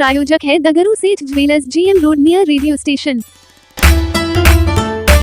प्रायोजक है दगरू सेठ jewellers, GM road near radio station.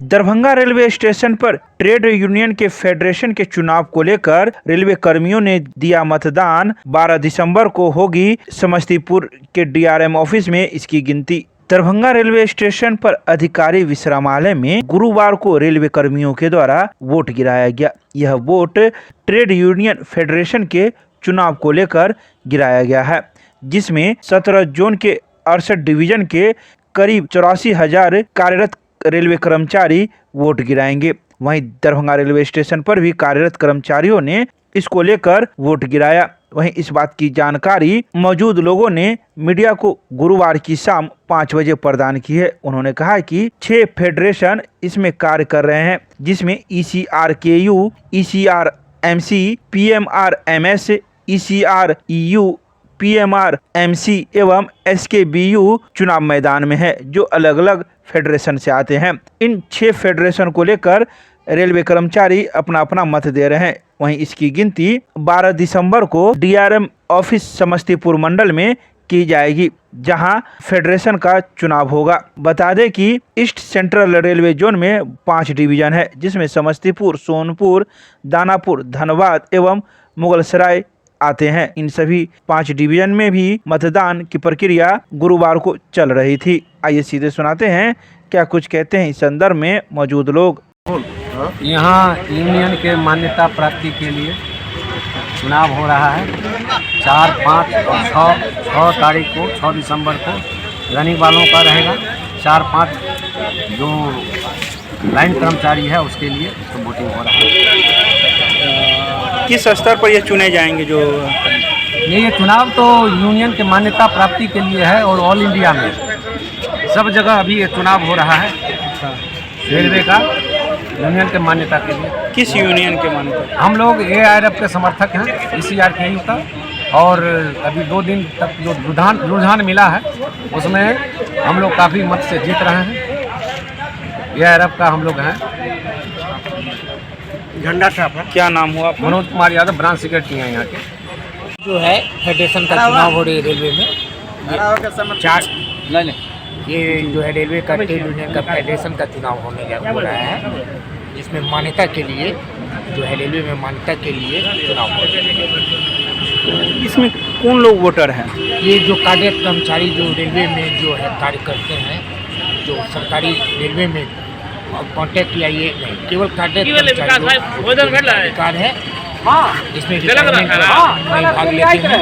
Darbhanga railway station पर ट्रेड यूनियन के फेडरेशन के चुनाव को लेकर रेलवे कर्मियों ने दिया मतदान। 12 दिसंबर को होगी समस्तीपुर के DRM ऑफिस में इसकी गिनती। दरभंगा रेलवे स्टेशन पर अधिकारी विश्रामालय में गुरुवार को रेलवे कर्मियों के द्वारा वोट गिराया गया। यह वोट ट्रेड यूनियन फेडरेशन के चुनाव को लेकर गिराया गया है, जिसमें 17 जोन के 68 डिवीजन के करीब 84,000 कार्यरत रेलवे कर्मचारी वोट गिराएंगे। वहीं दरभंगा रेलवे स्टेशन पर भी कार्यरत कर्मचारियों ने इसको लेकर वोट गिराया। वहीं इस बात की जानकारी मौजूद लोगों ने मीडिया को गुरुवार की शाम 5 बजे प्रदान की है। उन्होंने कहा कि 6 फेडरेशन इसमें कार्य कर रहे हैं, जिसमें ECRKU, ECRMC, PMRMS, ECREU, PMRMC एवं SKBU चुनाव मैदान में है, जो अलग अलग फेडरेशन से आते हैं। इन 6 फेडरेशन को लेकर रेलवे कर्मचारी अपना अपना मत दे रहे हैं। वहीं इसकी गिनती 12 दिसंबर को DRM ऑफिस समस्तीपुर मंडल में की जाएगी, जहां फेडरेशन का चुनाव होगा। बता दें कि ईस्ट सेंट्रल रेलवे जोन में 5 डिवीजन है, जिसमें समस्तीपुर, सोनपुर, दानापुर, धनबाद एवं मुगलसराय आते हैं। इन सभी 5 डिवीजन में भी मतदान की प्रक्रिया गुरुवार को चल रही थी। आइए सीधे सुनाते हैं क्या कुछ कहते हैं इस संदर्भ में मौजूद लोग। यहाँ यूनियन के मान्यता प्राप्ति के लिए चुनाव हो रहा है। 4, 5 और 6 तारीख को 6 दिसंबर को रनिंग वालों का रहेगा। 4, 5 जो लाइन कर्मचारी है उसके लिए तो वोटिंग हो रहा है। किस स्तर पर ये चुने जाएंगे? जो ये चुनाव तो यूनियन के मान्यता प्राप्ति के लिए है और ऑल इंडिया में सब जगह अभी ये चुनाव हो रहा है रेलवे का यूनियन के मान्यता के लिए। किस यूनियन के मान्यता? हम लोग AIRF के समर्थक हैं, ECRKU का, और अभी 2 दिन तक जो रुझान मिला है उसमें हम लोग काफ़ी मत से जीत रहे हैं। AIRF का हम लोग हैं। झंडा था आपका? क्या नाम हुआ? मनोज कुमार यादव, ब्रांच सेक्रेटरी हैं यहाँ के। जो है फेडरेशन का चुनाव हो रही है रेलवे में। 4 ये जो है रेलवे का ट्रेड यूनियन का फेडरेशन का चुनाव हो रहा है, जिसमें मान्यता के लिए जो है रेलवे में मान्यता के लिए चुनाव हो रहा है। इसमें कौन लोग वोटर हैं? ये जो कार्यरत कर्मचारी जो रेलवे में जो है कार्य करते हैं, जो सरकारी रेलवे में कॉन्ट्रैक्ट या ये नहीं, केवल कार्यरत अधिकार है जिसमें भाग लेते हैं।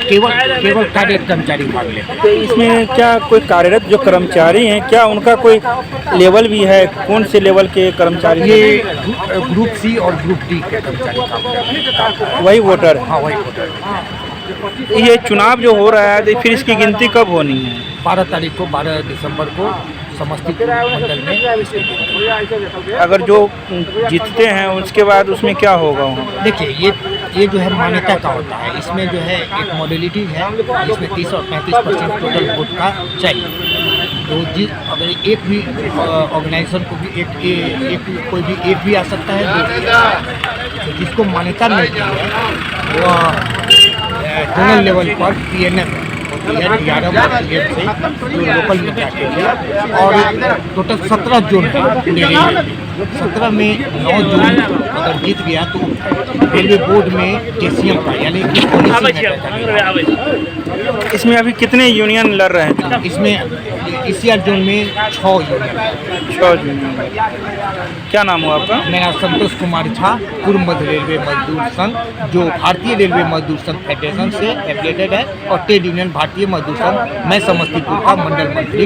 केवल कार्यरत कर्मचारी भाग लेते हैं। तो इसमें क्या कोई कार्यरत जो कर्मचारी हैं, क्या उनका कोई लेवल भी है? कौन से लेवल के कर्मचारी? ये ग्रुप C और ग्रुप D के कर्मचारी वही वोटर? हाँ, वही वोटर। ये चुनाव जो हो रहा है तो फिर इसकी गिनती कब होनी है? 12 तारीख को, 12 दिसंबर को समस्तीपुर मंडल में। अगर जो जीतते हैं उसके बाद उसमें क्या होगा वहाँ? देखिए, ये जो है मान्यता का होता है। इसमें जो है एक मॉडलिटी है, इसमें 30 और 35% टोटल वोट का चाहिए। तो अगर एक भी ऑर्गेनाइजेशन को भी कोई भी एक भी आ सकता है। तो जिसको मान्यता मिलती है वो जोनल लेवल पर PNM DRM से जो लोकल मीडिया के लिए, और टोटल 17 जोन है पूरे रेलवे में। 17 में 9 जोन अगर जीत गया तो रेलवे बोर्ड में KCM का यानी कि पॉलिसी मैटर का। इसमें अभी कितने यूनियन लड़ रहे हैं? इसमें ECR जोन में 6 यूनियन है। 6 यूनियन। क्या नाम हुआ आपका? मेरा संतोष कुमार झा, पूर्व मध्य रेलवे मजदूर संघ, जो भारतीय रेलवे मजदूर संघ फेडरेशन से एफिलिएटेड है, और ट्रेड यूनियन भारतीय मजदूर संघ, मैं समस्तीपुर का मंडल मंत्री।